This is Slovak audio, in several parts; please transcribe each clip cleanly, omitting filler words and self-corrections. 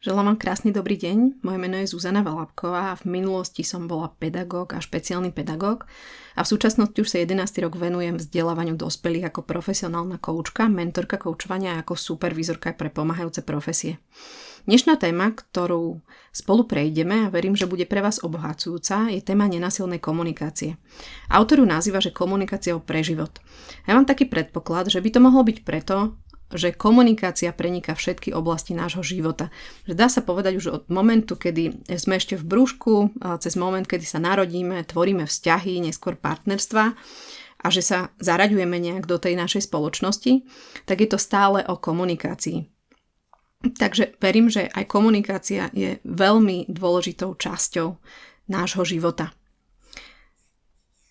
Želám vám krásny dobrý deň. Moje meno je Zuzana Valabková a v minulosti som bola pedagóg a špeciálny pedagóg a v súčasnosti už sa 11. rok venujem vzdelávaniu dospelých ako profesionálna koučka, mentorka koučovania a ako supervízorka pre pomáhajúce profesie. Dnešná téma, ktorú spolu prejdeme a verím, že bude pre vás obohacujúca, je téma nenásilnej komunikácie. Autor ju nazýva, že komunikácia pre život. Ja mám taký predpoklad, že by to mohlo byť preto, že komunikácia preniká všetky oblasti nášho života. Že dá sa povedať už od momentu, kedy sme ešte v brúšku, cez moment, kedy sa narodíme, tvoríme vzťahy, neskôr partnerstva a že sa zaraďujeme nejak do tej našej spoločnosti, tak je to stále o komunikácii. Takže verím, že aj komunikácia je veľmi dôležitou časťou nášho života.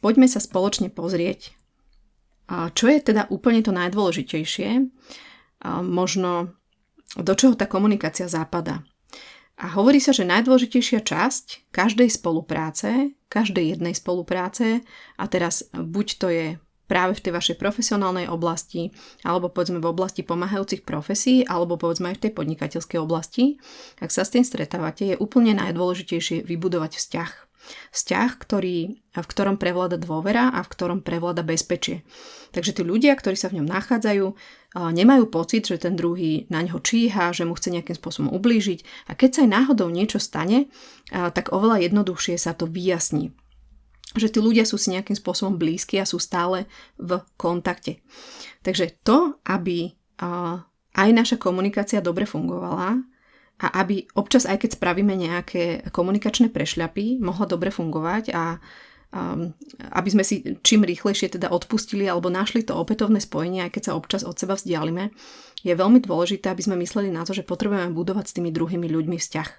Poďme sa spoločne pozrieť, čo je teda úplne to najdôležitejšie, možno do čoho tá komunikácia zapadá. A hovorí sa, že najdôležitejšia časť každej spolupráce, každej jednej spolupráce, a teraz buď to je práve v tej vašej profesionálnej oblasti, alebo povedzme v oblasti pomáhajúcich profesí, alebo povedzme aj v tej podnikateľskej oblasti, ak sa s tým stretávate, je úplne najdôležitejšie vybudovať vzťah. Vzťah, v ktorom prevláda dôvera a v ktorom prevláda bezpečie. Takže tí ľudia, ktorí sa v ňom nachádzajú, nemajú pocit, že ten druhý na ňo číha, že mu chce nejakým spôsobom ublížiť. A keď sa aj náhodou niečo stane, tak oveľa jednoduchšie sa to vyjasní. Že tí ľudia sú si nejakým spôsobom blízki a sú stále v kontakte. Takže to, aby aj naša komunikácia dobre fungovala, a aby občas, aj keď spravíme nejaké komunikačné prešľapy, mohla dobre fungovať a aby sme si čím rýchlejšie teda odpustili alebo našli to opätovné spojenie, aj keď sa občas od seba vzdialime, je veľmi dôležité, aby sme mysleli na to, že potrebujeme budovať s tými druhými ľuďmi vzťah.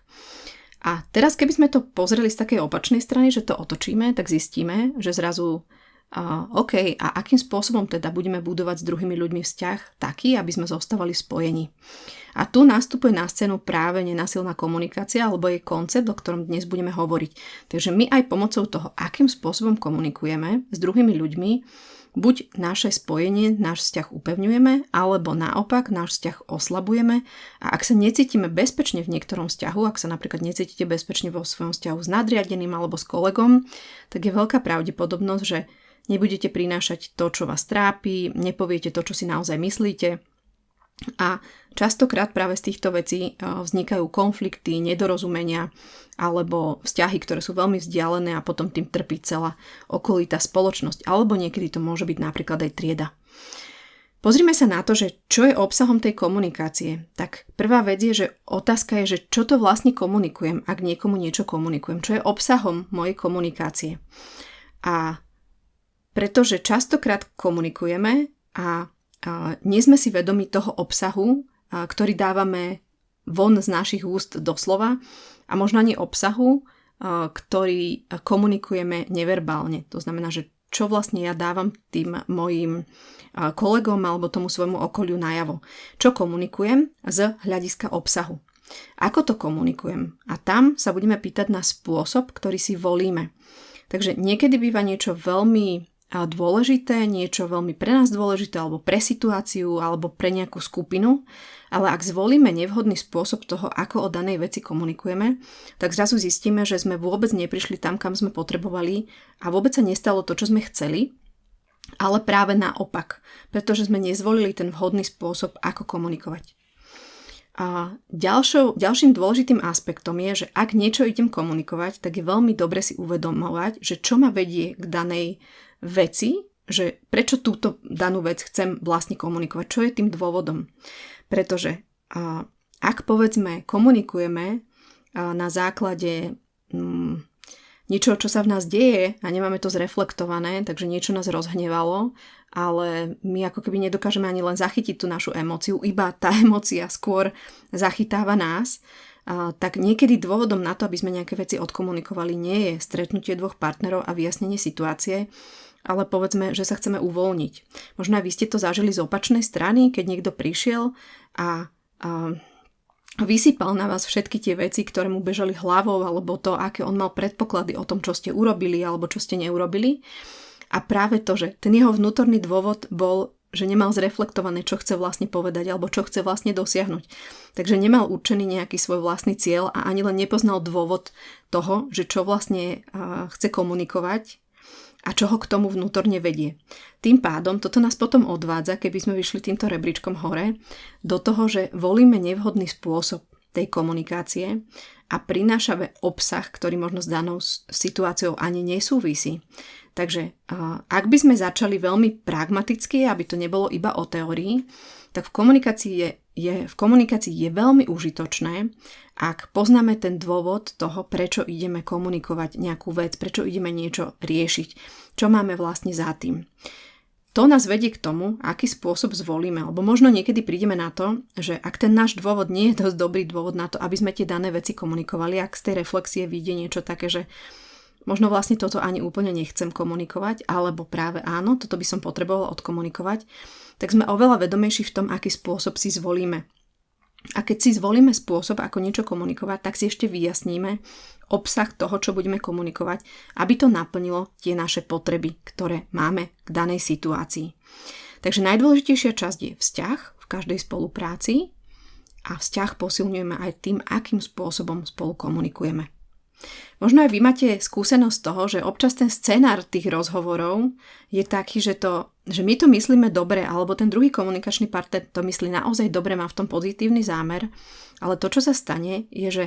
A teraz, keby sme to pozreli z takej opačnej strany, že to otočíme, tak zistíme, že zrazu OK, a akým spôsobom teda budeme budovať s druhými ľuďmi vzťah taký, aby sme zostávali spojení. A tu nastupuje na scénu práve nenásilná komunikácia alebo jej koncept, o ktorom dnes budeme hovoriť. Takže my aj pomocou toho, akým spôsobom komunikujeme s druhými ľuďmi, buď naše spojenie, náš vzťah upevňujeme, alebo naopak náš vzťah oslabujeme a ak sa necítime bezpečne v niektorom vzťahu, ak sa napríklad necítite bezpečne vo svojom vzťahu s nadriadeným alebo s kolegom, tak je veľká pravdepodobnosť, že nebudete prinášať to, čo vás trápi, nepoviete to, čo si naozaj myslíte. A častokrát práve z týchto vecí vznikajú konflikty, nedorozumenia alebo vzťahy, ktoré sú veľmi vzdialené a potom tým trpí celá okolitá spoločnosť. Alebo niekedy to môže byť napríklad aj trieda. Pozrime sa na to, že čo je obsahom tej komunikácie. Tak prvá vec je, že otázka je, že čo to vlastne komunikujem, ak niekomu niečo komunikujem. Čo je obsahom mojej komunikácie. A pretože častokrát komunikujeme a nie sme si vedomi toho obsahu, ktorý dávame von z našich úst doslova a možno ani obsahu, ktorý komunikujeme neverbálne. To znamená, že čo vlastne ja dávam tým mojim kolegom alebo tomu svojmu okoliu najavo. Čo komunikujem z hľadiska obsahu. Ako to komunikujem? A tam sa budeme pýtať na spôsob, ktorý si volíme. Takže niekedy býva niečo veľmi dôležité, niečo veľmi pre nás dôležité, alebo pre situáciu, alebo pre nejakú skupinu, ale ak zvolíme nevhodný spôsob toho, ako o danej veci komunikujeme, tak zrazu zistíme, že sme vôbec neprišli tam, kam sme potrebovali a vôbec sa nestalo to, čo sme chceli, ale práve naopak, pretože sme nezvolili ten vhodný spôsob, ako komunikovať. A ďalším dôležitým aspektom je, že ak niečo idem komunikovať, tak je veľmi dobre si uvedomovať, že čo ma vedie k danej veci, že prečo túto danú vec chcem vlastne komunikovať, čo je tým dôvodom. Pretože ak povedzme komunikujeme na základe niečo, čo sa v nás deje a nemáme to zreflektované, takže niečo nás rozhnevalo, ale my ako keby nedokážeme ani len zachytiť tú našu emóciu, iba tá emócia skôr zachytáva nás, tak niekedy dôvodom na to, aby sme nejaké veci odkomunikovali, nie je stretnutie dvoch partnerov a vyjasnenie situácie, ale povedzme, že sa chceme uvoľniť. Možno aj vy ste to zažili z opačnej strany, keď niekto prišiel a vysypal na vás všetky tie veci, ktoré mu bežali hlavou, alebo to, aké on mal predpoklady o tom, čo ste urobili alebo čo ste neurobili. A práve to, že ten jeho vnútorný dôvod bol že nemal zreflektované, čo chce vlastne povedať alebo čo chce vlastne dosiahnuť. Takže nemal určený nejaký svoj vlastný cieľ a ani len nepoznal dôvod toho, že čo vlastne chce komunikovať a čo ho k tomu vnútorne vedie. Tým pádom toto nás potom odvádza, keby sme vyšli týmto rebríčkom hore, do toho, že volíme nevhodný spôsob tej komunikácie a prinášame obsah, ktorý možno s danou situáciou ani nesúvisí. Takže ak by sme začali veľmi pragmaticky, aby to nebolo iba o teórii, tak v komunikácii je veľmi užitočné, ak poznáme ten dôvod toho, prečo ideme komunikovať nejakú vec, prečo ideme niečo riešiť, čo máme vlastne za tým. To nás vedie k tomu, aký spôsob zvolíme, alebo možno niekedy prídeme na to, že ak ten náš dôvod nie je dosť dobrý dôvod na to, aby sme tie dané veci komunikovali, ak z tej reflexie vyjde niečo také, že možno vlastne toto ani úplne nechcem komunikovať, alebo práve áno, toto by som potrebovala odkomunikovať, tak sme oveľa vedomejší v tom, aký spôsob si zvolíme. A keď si zvolíme spôsob, ako niečo komunikovať, tak si ešte vyjasníme obsah toho, čo budeme komunikovať, aby to naplnilo tie naše potreby, ktoré máme k danej situácii. Takže najdôležitejšia časť je vzťah v každej spolupráci a vzťah posilňujeme aj tým, akým spôsobom spolu komunikujeme. Možno aj vy máte skúsenosť z toho, že občas ten scenár tých rozhovorov je taký, že my to myslíme dobre, alebo ten druhý komunikačný partner to myslí naozaj dobre, má v tom pozitívny zámer, ale to, čo sa stane, je, že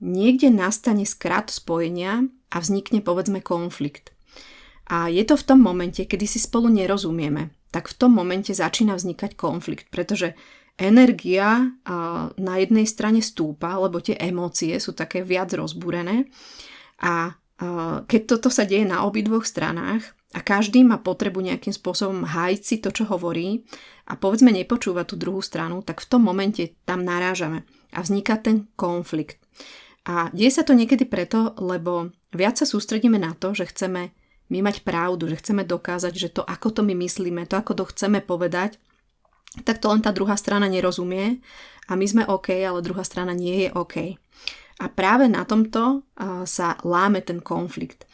niekde nastane skrat spojenia a vznikne, povedzme, konflikt. A je to v tom momente, kedy si spolu nerozumieme, tak v tom momente začína vznikať konflikt, pretože energia na jednej strane stúpa, lebo tie emócie sú také viac rozbúrené a keď toto sa deje na obidvoch stranách a každý má potrebu nejakým spôsobom hájiť si to, čo hovorí a povedzme nepočúva tú druhú stranu, tak v tom momente tam narážame a vzniká ten konflikt. A deje sa to niekedy preto, lebo viac sa sústredíme na to, že chceme my mať pravdu, že chceme dokázať, že to, ako to my myslíme, to, ako to chceme povedať, tak to len tá druhá strana nerozumie a my sme OK, ale druhá strana nie je OK. A práve na tomto sa láme ten konflikt.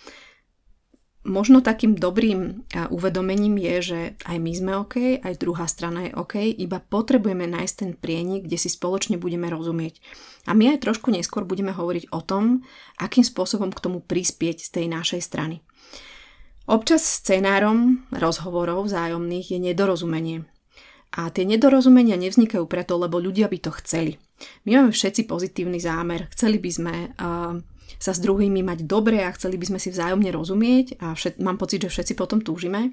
Možno takým dobrým uvedomením je, že aj my sme OK, aj druhá strana je OK, iba potrebujeme nájsť ten prienik, kde si spoločne budeme rozumieť. A my aj trošku neskôr budeme hovoriť o tom, akým spôsobom k tomu prispieť z tej našej strany. Občas scenárom rozhovorov vzájomných je nedorozumenie. A tie nedorozumenia nevznikajú preto, lebo ľudia by to chceli. My máme všetci pozitívny zámer. Chceli by sme sa s druhými mať dobre a chceli by sme si vzájomne rozumieť a mám pocit, že všetci potom túžime.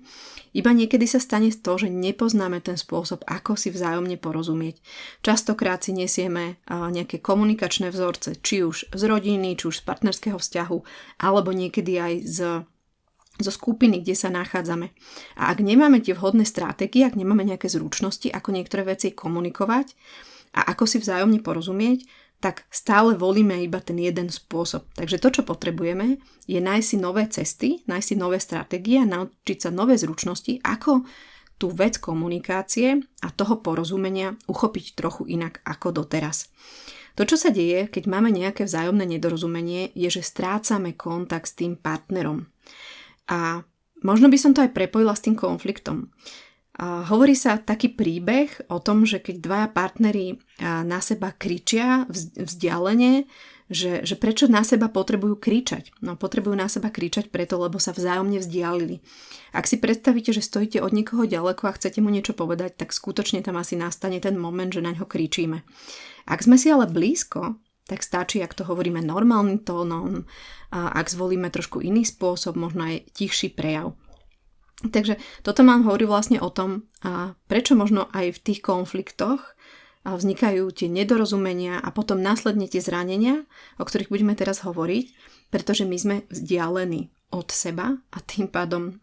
Iba niekedy sa stane to, že nepoznáme ten spôsob, ako si vzájomne porozumieť. Častokrát si nesieme nejaké komunikačné vzorce, či už z rodiny, či už z partnerského vzťahu, alebo niekedy aj zo skupiny, kde sa nachádzame. A ak nemáme tie vhodné stratégie, ak nemáme nejaké zručnosti, ako niektoré veci komunikovať a ako si vzájomne porozumieť, tak stále volíme iba ten jeden spôsob. Takže to, čo potrebujeme, je nájsť si nové cesty, nájsť si nové stratégie a naučiť sa nové zručnosti, ako tú vec komunikácie a toho porozumenia uchopiť trochu inak ako doteraz. To, čo sa deje, keď máme nejaké vzájomné nedorozumenie, je, že strácame kontakt s tým partnerom. A možno by som to aj prepojila s tým konfliktom. Hovorí sa taký príbeh o tom, že keď dvaja partneri na seba kričia vzdialene, že prečo na seba potrebujú kričať. No potrebujú na seba kričať preto, lebo sa vzájomne vzdialili. Ak si predstavíte, že stojíte od niekoho ďaleko a chcete mu niečo povedať, tak skutočne tam asi nastane ten moment, že na ňo kričíme. Ak sme si ale blízko, tak stačí, ak to hovoríme normálnym tónom, ak zvolíme trošku iný spôsob, možno aj tichší prejav. Takže toto mám hovorí vlastne o tom, prečo možno aj v tých konfliktoch vznikajú tie nedorozumenia a potom následne tie zranenia, o ktorých budeme teraz hovoriť, pretože my sme vzdialení od seba a tým pádom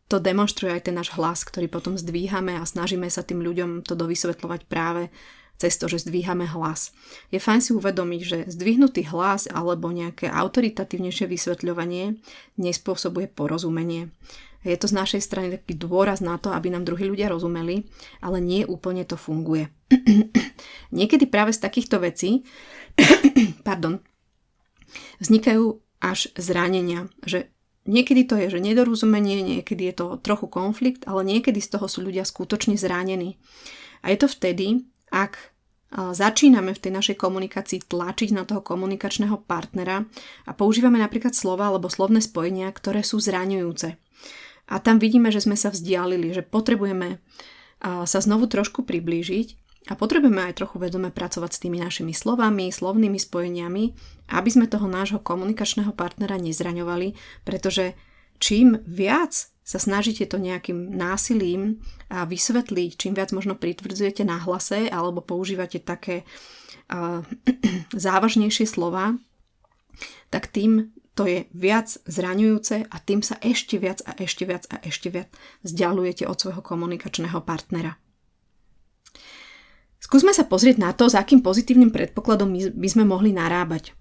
to demonstruje aj ten náš hlas, ktorý potom zdvíhame a snažíme sa tým ľuďom to dovysvetľovať práve cez to, že zdvíhame hlas. Je fajn si uvedomiť, že zdvihnutý hlas alebo nejaké autoritatívnejšie vysvetľovanie nespôsobuje porozumenie. Je to z našej strany taký dôraz na to, aby nám druhí ľudia rozumeli, ale nie úplne to funguje. Niekedy práve z takýchto vecí vznikajú až zranenia, že niekedy to je, že nedorozumenie, niekedy je to trochu konflikt, ale niekedy z toho sú ľudia skutočne zranení. A je to vtedy, ak začíname v tej našej komunikácii tlačiť na toho komunikačného partnera a používame napríklad slova alebo slovné spojenia, ktoré sú zraňujúce. A tam vidíme, že sme sa vzdialili, že potrebujeme sa znovu trošku priblížiť a potrebujeme aj trochu vedome pracovať s tými našimi slovami, slovnými spojeniami, aby sme toho nášho komunikačného partnera nezraňovali, pretože čím viac sa snažíte to nejakým násilím vysvetliť, čím viac možno pritvrdzujete na hlase alebo používate také závažnejšie slova, tak tým to je viac zraňujúce a tým sa ešte viac vzdialujete od svojho komunikačného partnera. Skúsme sa pozrieť na to, s akým pozitívnym predpokladom by sme mohli narábať.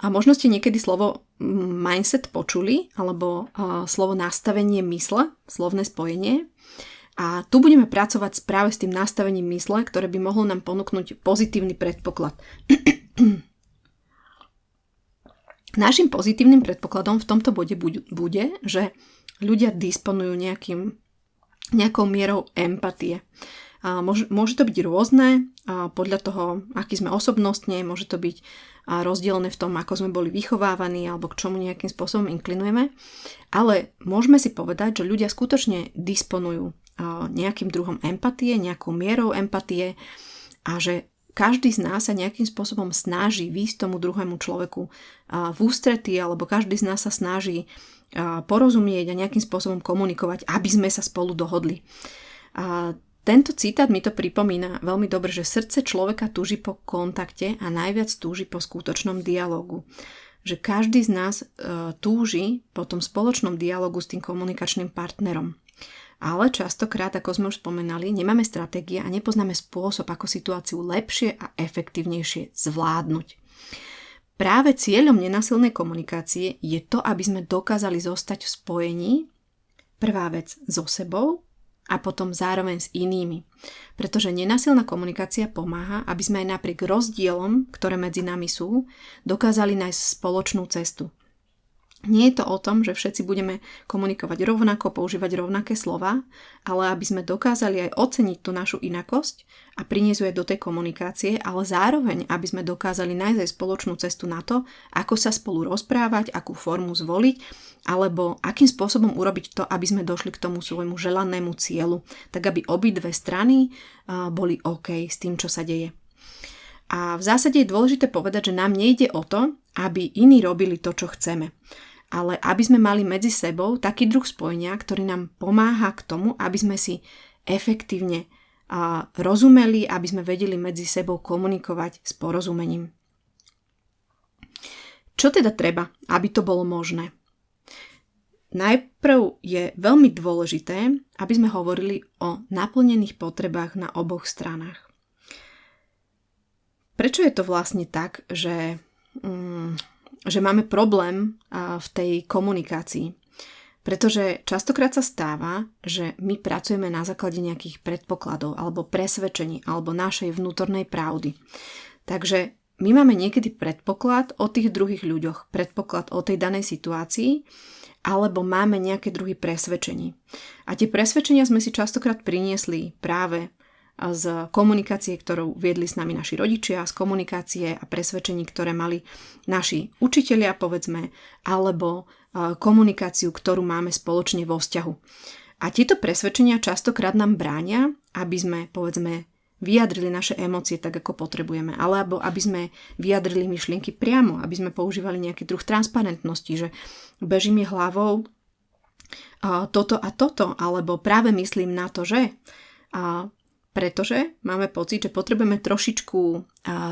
A možno ste niekedy slovo mindset počuli, alebo slovo nastavenie mysle, slovné spojenie. A tu budeme pracovať práve s tým nastavením mysle, ktoré by mohlo nám ponúknuť pozitívny predpoklad. Našim pozitívnym predpokladom v tomto bode bude, že ľudia disponujú nejakou mierou empatie. Môže to byť rôzne, podľa toho, aký sme osobnostne, môže to byť rozdielne v tom, ako sme boli vychovávaní alebo k čomu nejakým spôsobom inklinujeme, ale môžeme si povedať, že ľudia skutočne disponujú nejakým druhom empatie, nejakou mierou empatie a že každý z nás sa nejakým spôsobom snaží výjsť tomu druhému človeku v ústretí, alebo každý z nás sa snaží porozumieť a nejakým spôsobom komunikovať, aby sme sa spolu dohodli. Tento citát mi to pripomína veľmi dobre, že srdce človeka túži po kontakte a najviac túži po skutočnom dialógu. Že každý z nás túži po tom spoločnom dialógu s tým komunikačným partnerom. Ale častokrát, ako sme už spomenali, nemáme stratégie a nepoznáme spôsob, ako situáciu lepšie a efektívnejšie zvládnuť. Práve cieľom nenásilnej komunikácie je to, aby sme dokázali zostať v spojení, prvá vec so sebou, a potom zároveň s inými. Pretože nenásilná komunikácia pomáha, aby sme aj napriek rozdielom, ktoré medzi nami sú, dokázali nájsť spoločnú cestu. Nie je to o tom, že všetci budeme komunikovať rovnako, používať rovnaké slova, ale aby sme dokázali aj oceniť tú našu inakosť a priniesť ju aj do tej komunikácie, ale zároveň, aby sme dokázali nájsť aj spoločnú cestu na to, ako sa spolu rozprávať, akú formu zvoliť, alebo akým spôsobom urobiť to, aby sme došli k tomu svojmu želanému cieľu, tak aby obidve strany boli OK s tým, čo sa deje. A v zásade je dôležité povedať, že nám nejde o to, aby iní robili to, čo chceme, ale aby sme mali medzi sebou taký druh spojenia, ktorý nám pomáha k tomu, aby sme si efektívne rozumeli, aby sme vedeli medzi sebou komunikovať s porozumením. Čo teda treba, aby to bolo možné? Najprv je veľmi dôležité, aby sme hovorili o naplnených potrebách na oboch stranách. Prečo je to vlastne tak, že máme problém v tej komunikácii? Pretože častokrát sa stáva, že my pracujeme na základe nejakých predpokladov alebo presvedčení alebo našej vnútornej pravdy. Takže my máme niekedy predpoklad o tých druhých ľuďoch, predpoklad o tej danej situácii, alebo máme nejaké druhy presvedčení. A tie presvedčenia sme si častokrát priniesli práve z komunikácie, ktorú viedli s nami naši rodičia, z komunikácie a presvedčení, ktoré mali naši učitelia, povedzme, alebo komunikáciu, ktorú máme spoločne vo vzťahu. A tieto presvedčenia častokrát nám bránia, aby sme, povedzme, vyjadrili naše emócie tak, ako potrebujeme, alebo aby sme vyjadrili myšlienky priamo, aby sme používali nejaký druh transparentnosti, že beží mi hlavou toto a toto, alebo práve myslím na to, že... Pretože máme pocit, že potrebujeme trošičku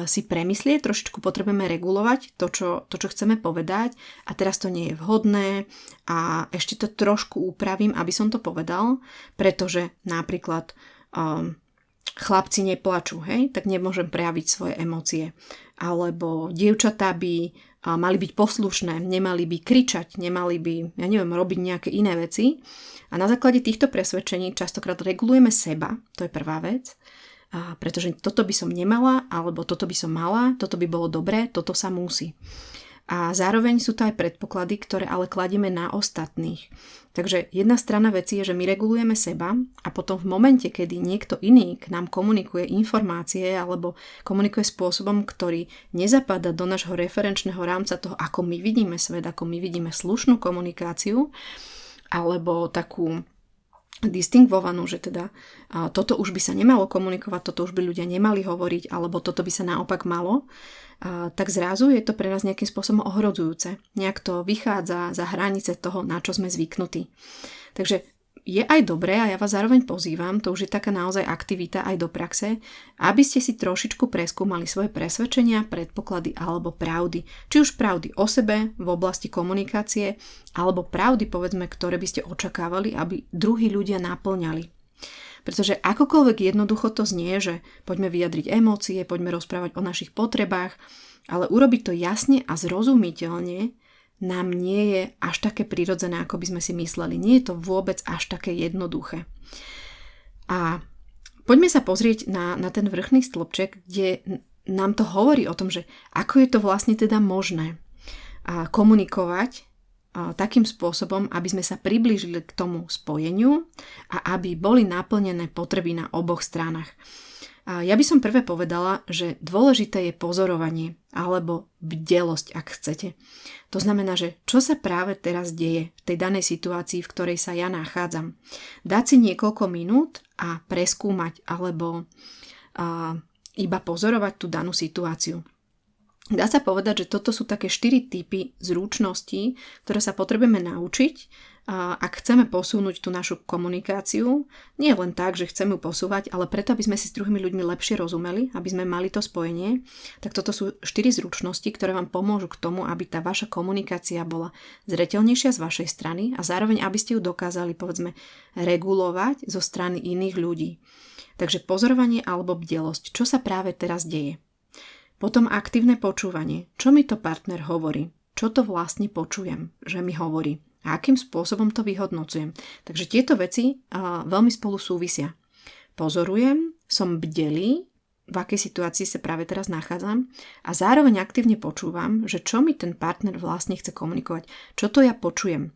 si premyslieť, trošičku potrebujeme regulovať to, čo chceme povedať a teraz to nie je vhodné a ešte to trošku upravím, aby som to povedal, pretože napríklad chlapci neplačú, hej, tak nemôžem prejaviť svoje emócie. Alebo dievčatá by mali byť poslušné, nemali by kričať, nemali by, robiť nejaké iné veci. A na základe týchto presvedčení častokrát regulujeme seba, to je prvá vec, pretože toto by som nemala, alebo toto by som mala, toto by bolo dobré, toto sa musí. A zároveň sú to aj predpoklady, ktoré ale kladieme na ostatných. Takže jedna strana veci je, že my regulujeme seba a potom v momente, kedy niekto iný k nám komunikuje informácie alebo komunikuje spôsobom, ktorý nezapadá do nášho referenčného rámca toho, ako my vidíme svet, ako my vidíme slušnú komunikáciu, alebo takú distingvovanú, že teda toto už by sa nemalo komunikovať, toto už by ľudia nemali hovoriť, alebo toto by sa naopak malo, tak zrazu je to pre nás nejakým spôsobom ohrodzujúce. Nejak to vychádza za hranice toho, na čo sme zvyknutí. Takže je aj dobré, a ja vás zároveň pozývam, to už je taká naozaj aktivita aj do praxe, aby ste si trošičku preskúmali svoje presvedčenia, predpoklady alebo pravdy. Či už pravdy o sebe v oblasti komunikácie, alebo pravdy, povedzme, ktoré by ste očakávali, aby druhí ľudia naplňali. Pretože akokoľvek jednoducho to znie, že poďme vyjadriť emócie, poďme rozprávať o našich potrebách, ale urobiť to jasne a zrozumiteľne nám nie je až také prirodzené, ako by sme si mysleli. Nie je to vôbec až také jednoduché. A poďme sa pozrieť na ten vrchný stĺpček, kde nám to hovorí o tom, že ako je to vlastne teda možné komunikovať takým spôsobom, aby sme sa priblížili k tomu spojeniu a aby boli naplnené potreby na oboch stranách. Ja by som prvé povedala, že dôležité je pozorovanie alebo bdelosť, ak chcete. To znamená, že čo sa práve teraz deje v tej danej situácii, v ktorej sa ja nachádzam. Dať si niekoľko minút a preskúmať alebo iba pozorovať tú danú situáciu. Dá sa povedať, že toto sú také 4 typy zručností, ktoré sa potrebujeme naučiť, ak chceme posunúť tú našu komunikáciu. Nie len tak, že chceme ju posúvať, ale preto, aby sme si s druhými ľuďmi lepšie rozumeli, aby sme mali to spojenie. Tak toto sú 4 zručnosti, ktoré vám pomôžu k tomu, aby tá vaša komunikácia bola zreteľnejšia z vašej strany a zároveň, aby ste ju dokázali, povedzme, regulovať zo strany iných ľudí. Takže pozorovanie alebo bdelosť. Čo sa práve teraz deje? Potom aktívne počúvanie. Čo mi to partner hovorí? Čo to vlastne počujem, že mi hovorí? A akým spôsobom to vyhodnocujem? Takže tieto veci veľmi spolu súvisia. Pozorujem, som bdelý, v akej situácii sa práve teraz nachádzam a zároveň aktívne počúvam, že čo mi ten partner vlastne chce komunikovať. Čo to ja počujem?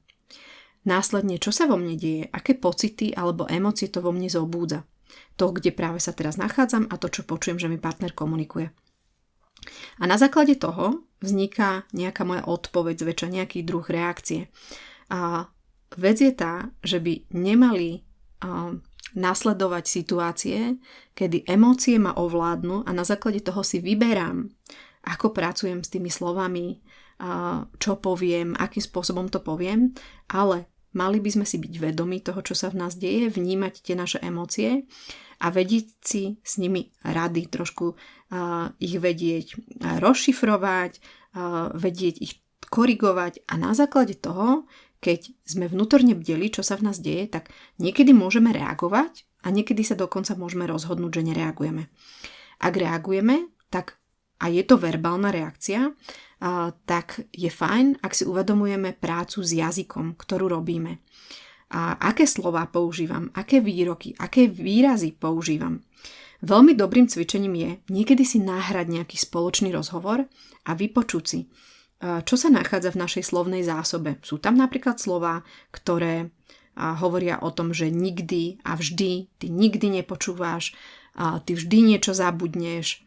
Následne, čo sa vo mne deje? Aké pocity alebo emócie to vo mne zobúdza? To, kde práve sa teraz nachádzam a to, čo počujem, že mi partner komunikuje. A na základe toho vzniká nejaká moja odpoveď, zväčša nejaký druh reakcie. A vec je tá, že by nemali nasledovať situácie, kedy emócie ma ovládnu a na základe toho si vyberám, ako pracujem s tými slovami, čo poviem, akým spôsobom to poviem, ale mali by sme si byť vedomí toho, čo sa v nás deje, vnímať tie naše emócie a vedieť si s nimi rady, trošku ich vedieť rozšifrovať, vedieť ich korigovať a na základe toho, keď sme vnútorne bdeli, čo sa v nás deje, tak niekedy môžeme reagovať a niekedy sa dokonca môžeme rozhodnúť, že nereagujeme. Ak reagujeme, tak a je to verbálna reakcia, tak je fajn, ak si uvedomujeme prácu s jazykom, ktorú robíme. A aké slová používam, aké výroky, aké výrazy používam. Veľmi dobrým cvičením je niekedy si náhrať nejaký spoločný rozhovor a vypočuť si, čo sa nachádza v našej slovnej zásobe. Sú tam napríklad slová, ktoré hovoria o tom, že nikdy a vždy, ty nikdy nepočúvaš, ty vždy niečo zabudneš,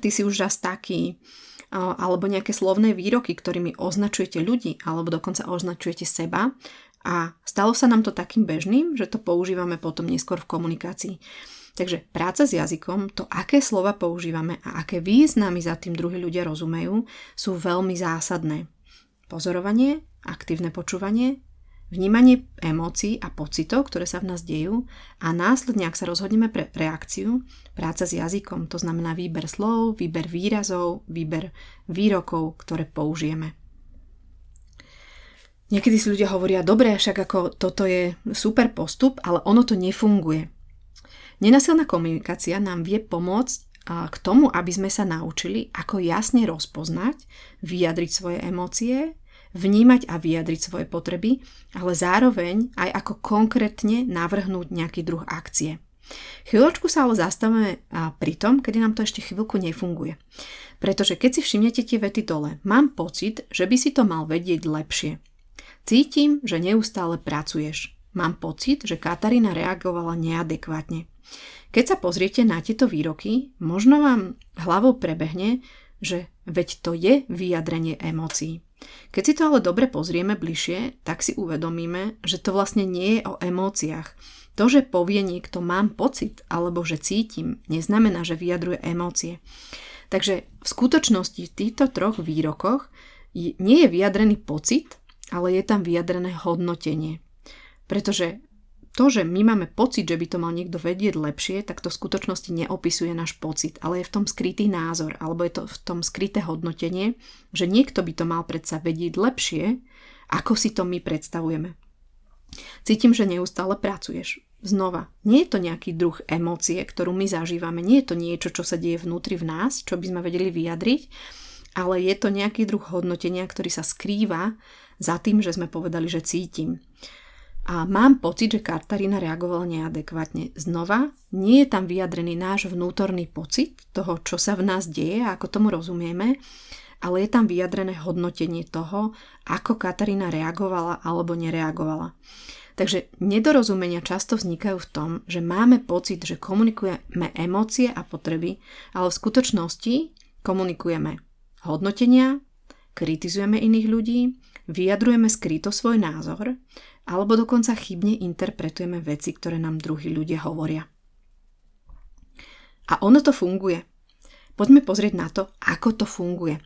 ty si už raz taký, alebo nejaké slovné výroky, ktorými označujete ľudí, alebo dokonca označujete seba a stalo sa nám to takým bežným, že to používame potom neskôr v komunikácii. Takže práca s jazykom, to aké slova používame a aké významy za tým druhí ľudia rozumejú, sú veľmi zásadné. Pozorovanie, aktívne počúvanie, vnímanie emócií a pocitov, ktoré sa v nás dejú a následne, ak sa rozhodneme pre reakciu, práca s jazykom, to znamená výber slov, výber výrazov, výber výrokov, ktoré použijeme. Niekedy si ľudia hovoria, dobre, však ako toto je super postup, ale ono to nefunguje. Nenásilná komunikácia nám vie pomôcť k tomu, aby sme sa naučili, ako jasne rozpoznať, vyjadriť svoje emócie, vnímať a vyjadriť svoje potreby, ale zároveň aj ako konkrétne navrhnúť nejaký druh akcie. Chvíľočku sa ale zastavíme pri tom, kedy nám to ešte chvíľku nefunguje. Pretože keď si všimnete tie vety dole, mám pocit, že by si to mal vedieť lepšie. Cítim, že neustále pracuješ. Mám pocit, že Katarína reagovala neadekvátne. Keď sa pozriete na tieto výroky, možno vám hlavou prebehne, že veď to je vyjadrenie emócií. Keď si to ale dobre pozrieme bližšie, tak si uvedomíme, že to vlastne nie je o emóciách. To, že povie niekto mám pocit alebo že cítim, neznamená, že vyjadruje emócie. Takže v skutočnosti v týchto troch výrokoch nie je vyjadrený pocit, ale je tam vyjadrené hodnotenie. Pretože to, že my máme pocit, že by to mal niekto vedieť lepšie, tak to v skutočnosti neopisuje náš pocit, ale je v tom skrytý názor, alebo je to v tom skryté hodnotenie, že niekto by to mal predsa vedieť lepšie, ako si to my predstavujeme. Cítim, že neustále pracuješ. Znova, nie je to nejaký druh emócie, ktorú my zažívame, nie je to niečo, čo sa deje vnútri v nás, čo by sme vedeli vyjadriť, ale je to nejaký druh hodnotenia, ktorý sa skrýva za tým, že sme povedali, že cítim. A mám pocit, že Katarína reagovala neadekvátne. Znova, nie je tam vyjadrený náš vnútorný pocit toho, čo sa v nás deje a ako tomu rozumieme, ale je tam vyjadrené hodnotenie toho, ako Katarína reagovala alebo nereagovala. Takže nedorozumenia často vznikajú v tom, že máme pocit, že komunikujeme emócie a potreby, ale v skutočnosti komunikujeme hodnotenia, kritizujeme iných ľudí, vyjadrujeme skryto svoj názor, alebo dokonca chybne interpretujeme veci, ktoré nám druhí ľudia hovoria. A ono to funguje. Poďme pozrieť na to, ako to funguje.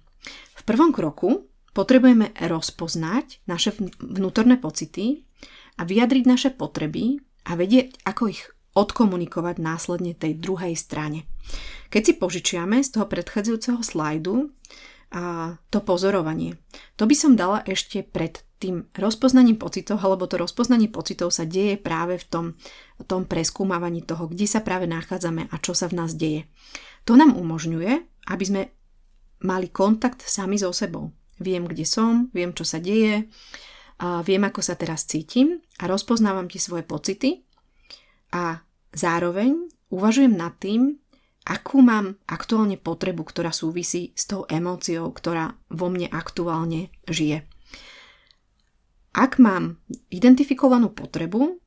V prvom kroku potrebujeme rozpoznať naše vnútorné pocity a vyjadriť naše potreby a vedieť, ako ich odkomunikovať následne tej druhej strane. Keď si požičiame z toho predchádzajúceho slajdu to pozorovanie, to by som dala ešte pred tým rozpoznaním pocitov, alebo to rozpoznanie pocitov sa deje práve v tom preskúmavaní toho, kde sa práve nachádzame a čo sa v nás deje. To nám umožňuje, aby sme mali kontakt sami so sebou. Viem, kde som, viem, čo sa deje, viem, ako sa teraz cítim a rozpoznávam tie svoje pocity a zároveň uvažujem nad tým, akú mám aktuálne potrebu, ktorá súvisí s tou emóciou, ktorá vo mne aktuálne žije. Ak mám identifikovanú potrebu,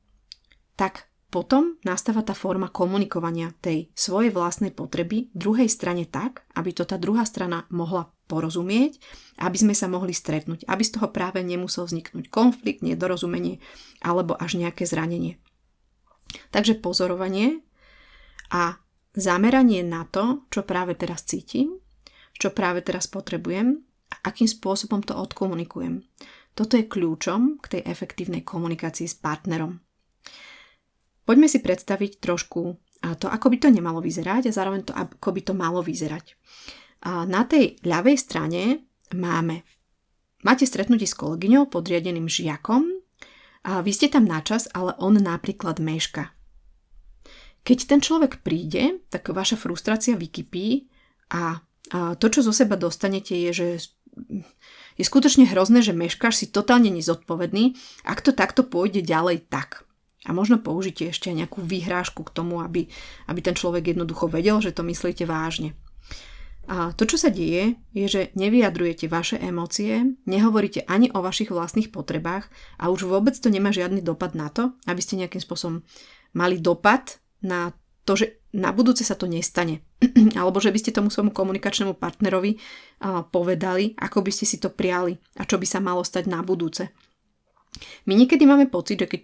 tak potom nastáva tá forma komunikovania tej svojej vlastnej potreby druhej strane tak, aby to tá druhá strana mohla porozumieť, aby sme sa mohli stretnúť, aby z toho práve nemusel vzniknúť konflikt, nedorozumenie alebo až nejaké zranenie. Takže pozorovanie a zameranie na to, čo práve teraz cítim, čo práve teraz potrebujem a akým spôsobom to odkomunikujem. Toto je kľúčom k tej efektívnej komunikácii s partnerom. Poďme si predstaviť trošku to, ako by to nemalo vyzerať a zároveň to, ako by to malo vyzerať. Na tej ľavej strane máte stretnutie s kolegyňou, podriadeným žiakom a vy ste tam na čas, ale on napríklad meška. Keď ten človek príde, tak vaša frustrácia vykypí a to, čo zo seba dostanete, je, že je skutočne hrozné, že meškáš, si totálne nezodpovedný, ak to takto pôjde ďalej tak. A možno použite ešte nejakú výhrážku k tomu, aby ten človek jednoducho vedel, že to myslíte vážne. A to, čo sa deje, je, že nevyjadrujete vaše emócie, nehovoríte ani o vašich vlastných potrebách a už vôbec to nemá žiadny dopad na to, aby ste nejakým spôsobom mali dopad na to, že na budúce sa to nestane. Alebo že by ste tomu svojmu komunikačnému partnerovi povedali, ako by ste si to prijali a čo by sa malo stať na budúce. My niekedy máme pocit, že keď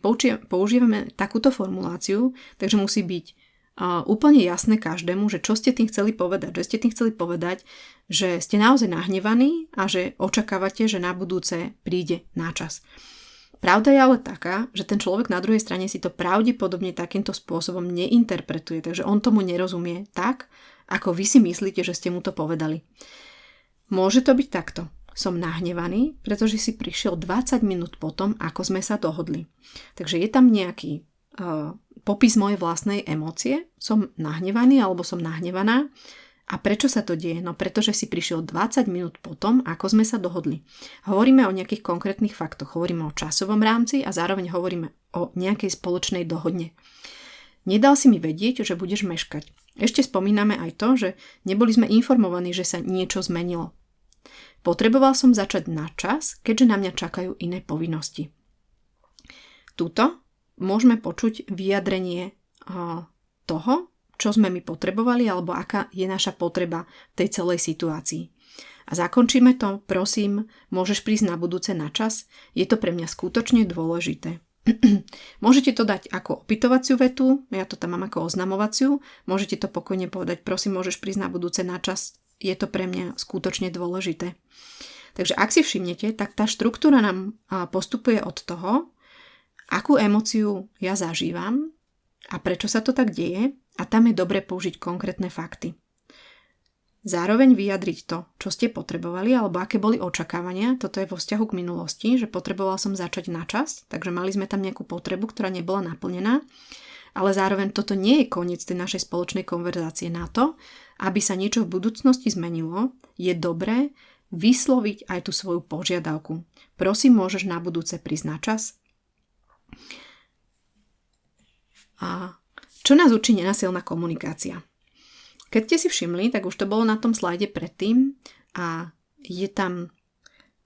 používame takúto formuláciu, takže musí byť úplne jasné každému, že čo ste tým chceli povedať. Že ste tým chceli povedať, že ste naozaj nahnevaní a že očakávate, že na budúce príde náčas. Pravda je ale taká, že ten človek na druhej strane si to pravdepodobne takýmto spôsobom neinterpretuje, takže on tomu nerozumie tak, ako vy si myslíte, že ste mu to povedali. Môže to byť takto. Som nahnevaný, pretože si prišiel 20 minút potom, ako sme sa dohodli. Takže je tam nejaký popis mojej vlastnej emócie. Som nahnevaný alebo som nahnevaná. A prečo sa to deje? No pretože si prišiel 20 minút potom, ako sme sa dohodli. Hovoríme o nejakých konkrétnych faktoch. Hovoríme o časovom rámci a zároveň hovoríme o nejakej spoločnej dohodne. Nedal si mi vedieť, že budeš meškať. Ešte spomíname aj to, že neboli sme informovaní, že sa niečo zmenilo. Potreboval som začať na čas, keďže na mňa čakajú iné povinnosti. Tuto môžeme počuť vyjadrenie toho, čo sme my potrebovali, alebo aká je naša potreba v tej celej situácii. A zakončíme to, prosím, môžeš prísť na budúce na čas, je to pre mňa skutočne dôležité. Môžete to dať ako opytovaciu vetu, ja to tam mám ako oznamovaciu, môžete to pokojne povedať, prosím, môžeš prísť na budúce na čas, je to pre mňa skutočne dôležité. Takže ak si všimnete, tak tá štruktúra nám postupuje od toho, akú emóciu ja zažívam a prečo sa to tak deje, a tam je dobre použiť konkrétne fakty. Zároveň vyjadriť to, čo ste potrebovali, alebo aké boli očakávania, toto je vo vzťahu k minulosti, že potreboval som začať na čas, takže mali sme tam nejakú potrebu, ktorá nebola naplnená, ale zároveň toto nie je koniec tej našej spoločnej konverzácie. Na to, aby sa niečo v budúcnosti zmenilo, je dobré vysloviť aj tú svoju požiadavku. Prosím, môžeš na budúce prísť na čas? A čo nás učí nenasilná komunikácia? Keď ste si všimli, tak už to bolo na tom slajde predtým a je tam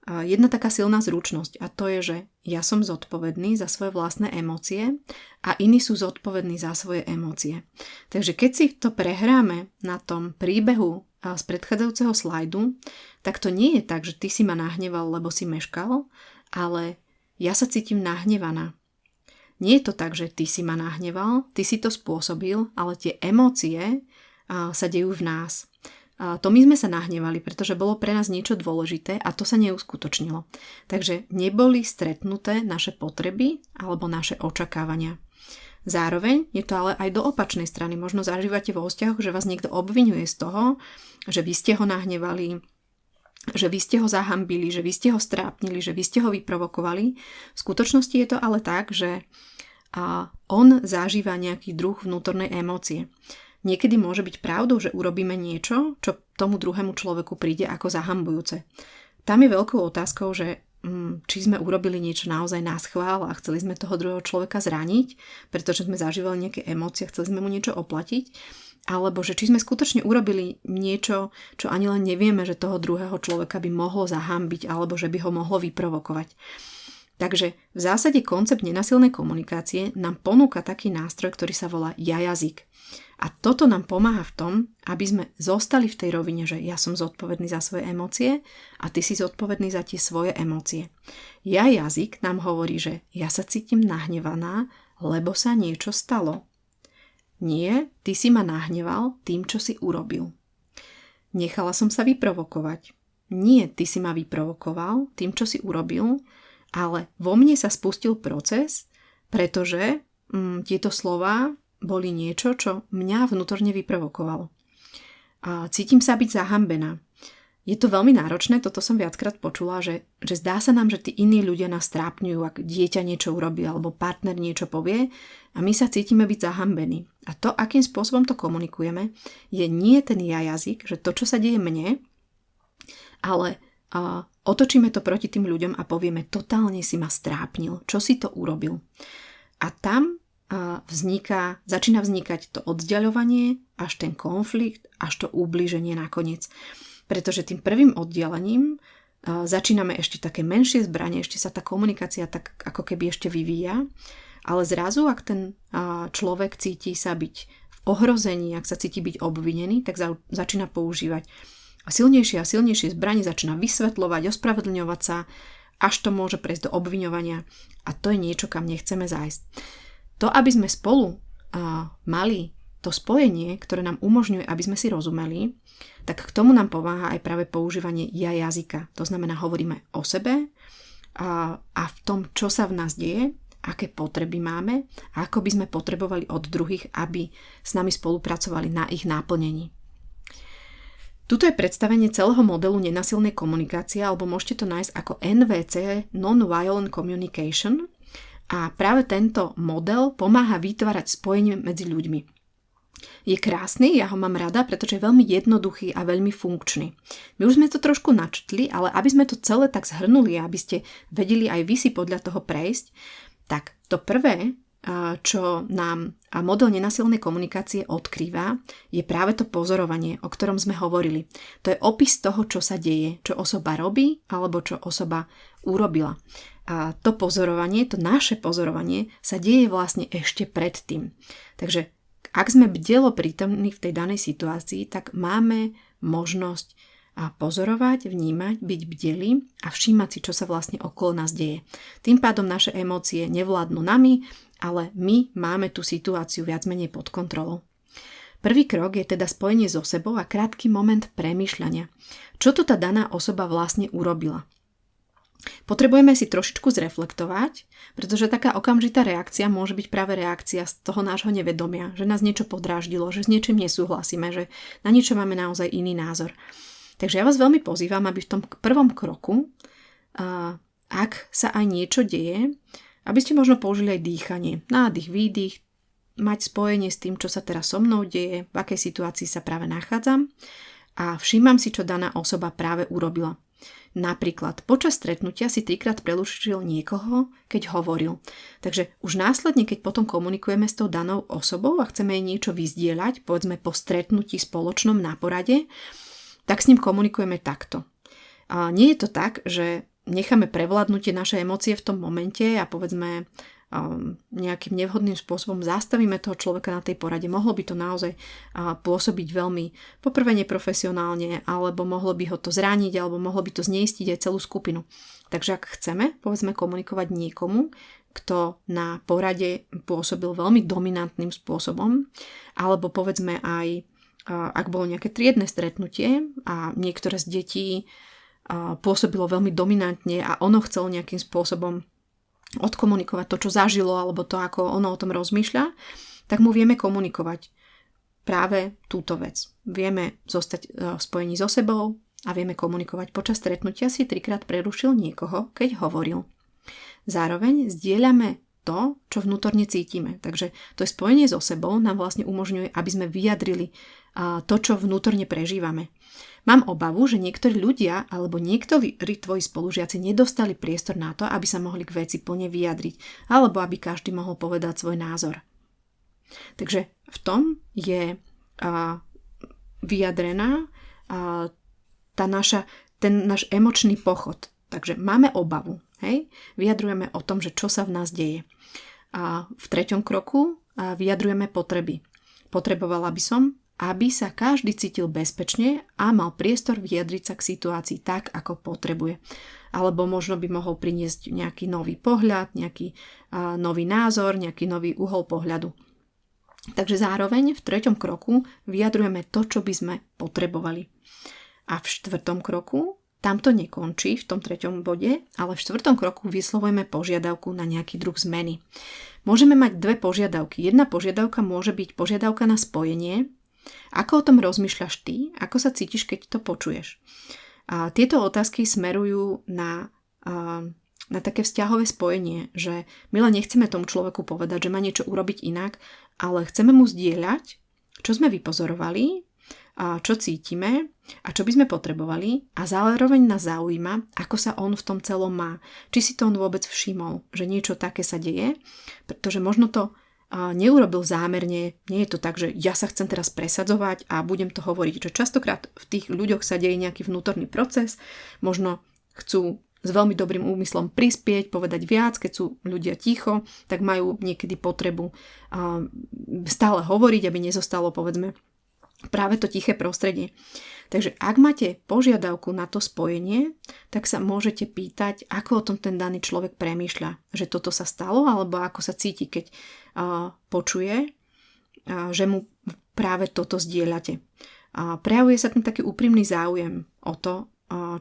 jedna taká silná zručnosť a to je, že ja som zodpovedný za svoje vlastné emócie a iní sú zodpovední za svoje emócie. Takže keď si to prehráme na tom príbehu z predchádzajúceho slajdu, tak to nie je tak, že ty si ma nahneval, lebo si meškal, ale ja sa cítim nahnevaná. Nie je to tak, že ty si ma nahneval, ty si to spôsobil, ale tie emócie sa dejú v nás. To my sme sa nahnevali, pretože bolo pre nás niečo dôležité a to sa neuskutočnilo. Takže neboli stretnuté naše potreby alebo naše očakávania. Zároveň je to ale aj do opačnej strany. Možno zažívate vo vzťahoch, že vás niekto obviňuje z toho, že vy ste ho nahnevali, že vy ste ho zahambili, že vy ste ho strápnili, že vy ste ho vyprovokovali. V skutočnosti je to ale tak, že on zažíva nejaký druh vnútornej emócie. Niekedy môže byť pravdou, že urobíme niečo, čo tomu druhému človeku príde ako zahambujúce. Tam je veľkou otázkou, že či sme urobili niečo naozaj naschvál a chceli sme toho druhého človeka zraniť, pretože sme zažívali nejaké emócie, chceli sme mu niečo oplatiť, alebo že či sme skutočne urobili niečo, čo ani len nevieme, že toho druhého človeka by mohlo zahambiť alebo že by ho mohlo vyprovokovať. Takže v zásade koncept nenasilnej komunikácie nám ponúka taký nástroj, ktorý sa volá ja-jazyk. A toto nám pomáha v tom, aby sme zostali v tej rovine, že ja som zodpovedný za svoje emócie a ty si zodpovedný za tie svoje emócie. Ja-jazyk nám hovorí, že ja sa cítim nahnevaná, lebo sa niečo stalo. Nie, ty si ma nahneval tým, čo si urobil. Nechala som sa vyprovokovať. Nie, ty si ma vyprovokoval tým, čo si urobil, ale vo mne sa spustil proces, pretože tieto slová boli niečo, čo mňa vnútorne vyprovokovalo. A cítim sa byť zahambená. Je to veľmi náročné, toto som viackrát počula, že zdá sa nám, že tí iní ľudia nás trápňujú, ak dieťa niečo urobí alebo partner niečo povie a my sa cítime byť zahambení. A to, akým spôsobom to komunikujeme, je nie ten ja-jazyk, že to, čo sa deje mne, ale otočíme to proti tým ľuďom a povieme, totálne si ma strápnil, čo si to urobil. A tam začína vznikať to oddiaľovanie, až ten konflikt, až to ublíženie nakoniec. Pretože tým prvým oddelením začíname ešte také menšie zbranie, ešte sa tá komunikácia tak ako keby ešte vyvíja, ale zrazu, ak ten človek cíti sa byť v ohrození, ak sa cíti byť obvinený, tak začína používať silnejšie a silnejšie zbranie, začína vysvetľovať, ospravedlňovať sa, až to môže prejsť do obviňovania a to je niečo, kam nechceme zájsť. To, aby sme spolu mali to spojenie, ktoré nám umožňuje, aby sme si rozumeli, tak k tomu nám pomáha aj práve používanie ja-jazyka. To znamená, hovoríme o sebe a v tom, čo sa v nás deje, aké potreby máme a ako by sme potrebovali od druhých, aby s nami spolupracovali na ich náplnení. Tuto je predstavenie celého modelu nenasilnej komunikácie, alebo môžete to nájsť ako NVC, Non-Violent Communication, a práve tento model pomáha vytvárať spojenie medzi ľuďmi. Je krásny, ja ho mám rada, pretože je veľmi jednoduchý a veľmi funkčný. My už sme to trošku načtli, ale aby sme to celé tak zhrnuli, aby ste vedeli aj vy si podľa toho prejsť, tak to prvé, čo nám model nenásilnej komunikácie odkrýva, je práve to pozorovanie, o ktorom sme hovorili. To je opis toho, čo sa deje, čo osoba robí alebo čo osoba urobila. A to pozorovanie, to naše pozorovanie sa deje vlastne ešte predtým. Takže ak sme bdelo prítomní v tej danej situácii, tak máme možnosť pozorovať, vnímať, byť bdelí a všímať si, čo sa vlastne okolo nás deje. Tým pádom naše emócie nevládnu nami, ale my máme tú situáciu viac menej pod kontrolou. Prvý krok je teda spojenie so sebou a krátky moment premýšľania. Čo to tá daná osoba vlastne urobila? Potrebujeme si trošičku zreflektovať, pretože taká okamžitá reakcia môže byť práve reakcia z toho nášho nevedomia, že nás niečo podráždilo, že s niečím nesúhlasíme, že na niečo máme naozaj iný názor. Takže ja vás veľmi pozývam, aby v tom prvom kroku, ak sa aj niečo deje, aby ste možno použili aj dýchanie. Nádych, výdych, mať spojenie s tým, čo sa teraz so mnou deje, v akej situácii sa práve nachádzam a všímam si, čo daná osoba práve urobila. Napríklad, počas stretnutia si 3-krát prerušil niekoho, keď hovoril. Takže už následne, keď potom komunikujeme s tou danou osobou a chceme jej niečo vyzdieľať, povedzme po stretnutí spoločnom na porade, tak s ním komunikujeme takto. A nie je to tak, že necháme prevládnutie naše emócie v tom momente a povedzme nejakým nevhodným spôsobom zastavíme toho človeka na tej porade. Mohlo by to naozaj pôsobiť veľmi poprvé neprofesionálne, alebo mohlo by ho to zraniť, alebo mohlo by to zneistiť aj celú skupinu. Takže ak chceme, povedzme, komunikovať niekomu, kto na porade pôsobil veľmi dominantným spôsobom, alebo povedzme aj ak bolo nejaké triedne stretnutie a niektoré z detí pôsobilo veľmi dominantne a ono chcelo nejakým spôsobom odkomunikovať to, čo zažilo, alebo to, ako ono o tom rozmýšľa, tak mu vieme komunikovať práve túto vec. Vieme zostať v spojení so sebou a vieme komunikovať. Počas stretnutia si 3-krát prerušil niekoho, keď hovoril. Zároveň zdieľame to, čo vnútorne cítime. Takže to je spojenie so sebou nám vlastne umožňuje, aby sme vyjadrili to, čo vnútorne prežívame. Mám obavu, že niektorí ľudia alebo niektorí tvoji spolužiaci nedostali priestor na to, aby sa mohli k veci plne vyjadriť, alebo aby každý mohol povedať svoj názor. Takže v tom je vyjadrená ten náš emočný pochod. Takže máme obavu, hej? Vyjadrujeme o tom, že čo sa v nás deje. A v 3. kroku vyjadrujeme potreby. Potrebovala by som, aby sa každý cítil bezpečne a mal priestor vyjadriť sa k situácii tak, ako potrebuje. Alebo možno by mohol priniesť nejaký nový pohľad, nejaký nový názor, nejaký nový uhol pohľadu. Takže zároveň v 3. kroku vyjadrujeme to, čo by sme potrebovali. A v 4. kroku, tam to nekončí v tom 3. bode, ale v 4. kroku vyslovujeme požiadavku na nejaký druh zmeny. Môžeme mať 2 požiadavky. Jedna požiadavka môže byť požiadavka na spojenie. Ako o tom rozmýšľaš ty? Ako sa cítiš, keď to počuješ? A tieto otázky smerujú na také vzťahové spojenie, že my len nechceme tomu človeku povedať, že má niečo urobiť inak, ale chceme mu zdieľať, čo sme vypozorovali, a čo cítime a čo by sme potrebovali a zároveň nás zaujíma, ako sa on v tom celom má. Či si to on vôbec všimol, že niečo také sa deje, pretože možno to neurobil zámerne, nie je to tak, že ja sa chcem teraz presadzovať a budem to hovoriť, že častokrát v tých ľuďoch sa deje nejaký vnútorný proces, možno chcú s veľmi dobrým úmyslom prispieť, povedať viac, keď sú ľudia ticho, tak majú niekedy potrebu stále hovoriť, aby nezostalo, povedzme, práve to tiché prostredie. Takže ak máte požiadavku na to spojenie, tak sa môžete pýtať, ako o tom ten daný človek premýšľa, že toto sa stalo, alebo ako sa cíti, keď počuje, že mu práve toto zdieľate. Prejavuje sa tam taký úprimný záujem o to,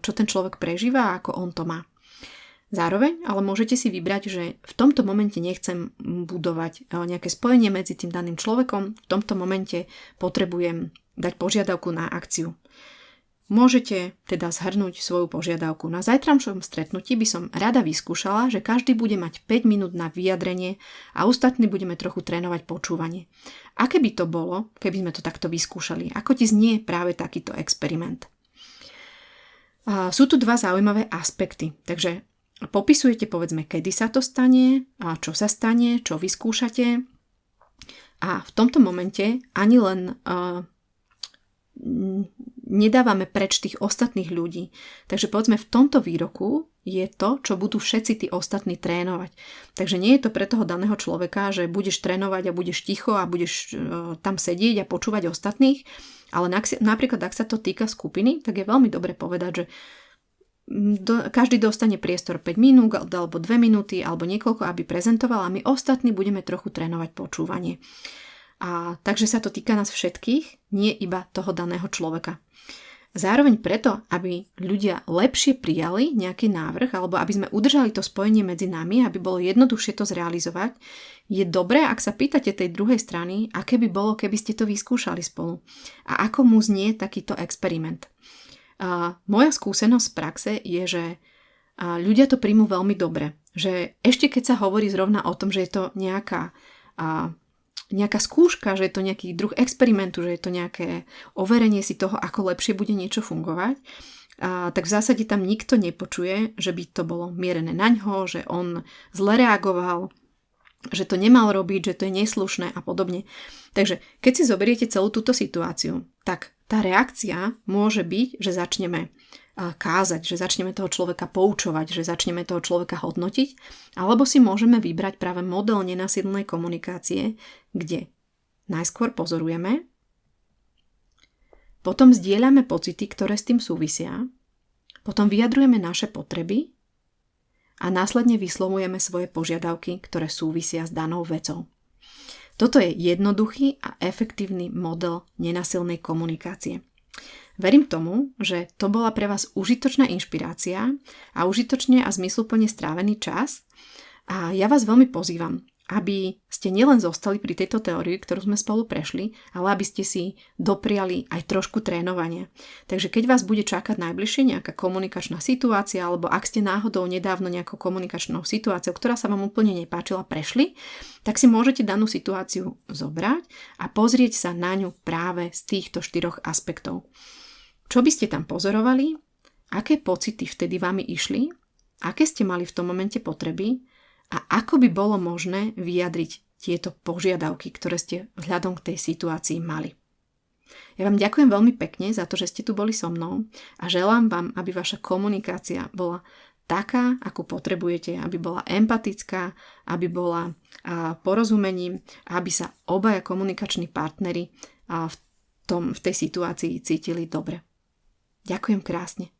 čo ten človek prežíva a ako on to má. Zároveň, ale môžete si vybrať, že v tomto momente nechcem budovať nejaké spojenie medzi tým daným človekom, v tomto momente potrebujem dať požiadavku na akciu. Môžete teda zhrnúť svoju požiadavku. Na zajtramšom stretnutí by som rada vyskúšala, že každý bude mať 5 minút na vyjadrenie a ostatní budeme trochu trénovať počúvanie. Aké by to bolo, keby sme to takto vyskúšali? Ako ti znie práve takýto experiment? Sú tu 2 zaujímavé aspekty, takže popisujete povedzme, kedy sa to stane, a čo sa stane, čo vyskúšate. A v tomto momente ani len nedávame preč tých ostatných ľudí. Takže povedzme, v tomto výroku je to, čo budú všetci tí ostatní trénovať. Takže nie je to pre toho daného človeka, že budeš trénovať a budeš ticho a budeš tam sedieť a počúvať ostatných, ale napríklad, ak sa to týka skupiny, tak je veľmi dobre povedať, že každý dostane priestor 5 minút alebo 2 minúty alebo niekoľko, aby prezentoval a my ostatní budeme trochu trénovať počúvanie. A takže sa to týka nás všetkých, nie iba toho daného človeka. Zároveň preto, aby ľudia lepšie prijali nejaký návrh alebo aby sme udržali to spojenie medzi nami, aby bolo jednoduchšie to zrealizovať, je dobré, ak sa pýtate tej druhej strany, aké by bolo, keby ste to vyskúšali spolu a ako mu znie takýto experiment. Moja skúsenosť z praxe je, že ľudia to príjmú veľmi dobre. Že ešte keď sa hovorí zrovna o tom, že je to nejaká skúška, že je to nejaký druh experimentu, že je to nejaké overenie si toho, ako lepšie bude niečo fungovať, tak v zásade tam nikto nepočuje, že by to bolo mierené naňho, že on zle reagoval, že to nemal robiť, že to je neslušné a podobne. Takže keď si zoberiete celú túto situáciu, tak tá reakcia môže byť, že začneme kázať, že začneme toho človeka poučovať, že začneme toho človeka hodnotiť, alebo si môžeme vybrať práve model nenásilnej komunikácie, kde najskôr pozorujeme, potom zdieľame pocity, ktoré s tým súvisia, potom vyjadrujeme naše potreby a následne vyslovujeme svoje požiadavky, ktoré súvisia s danou vecou. Toto je jednoduchý a efektívny model nenásilnej komunikácie. Verím tomu, že to bola pre vás užitočná inšpirácia a užitočne a zmysluplne strávený čas. A ja vás veľmi pozývam, aby ste nielen zostali pri tejto teórii, ktorú sme spolu prešli, ale aby ste si dopriali aj trošku trénovania. Takže keď vás bude čakať najbližšie nejaká komunikačná situácia, alebo ak ste náhodou nedávno nejakou komunikačnou situáciou, ktorá sa vám úplne nepáčila, prešli, tak si môžete danú situáciu zobrať a pozrieť sa na ňu práve z týchto 4 aspektov. Čo by ste tam pozorovali? Aké pocity vtedy vami išli? Aké ste mali v tom momente potreby? A ako by bolo možné vyjadriť tieto požiadavky, ktoré ste vzhľadom k tej situácii mali. Ja vám ďakujem veľmi pekne za to, že ste tu boli so mnou a želám vám, aby vaša komunikácia bola taká, akú potrebujete, aby bola empatická, aby bola porozumením, aby sa obaja komunikační partneri v tej situácii cítili dobre. Ďakujem krásne.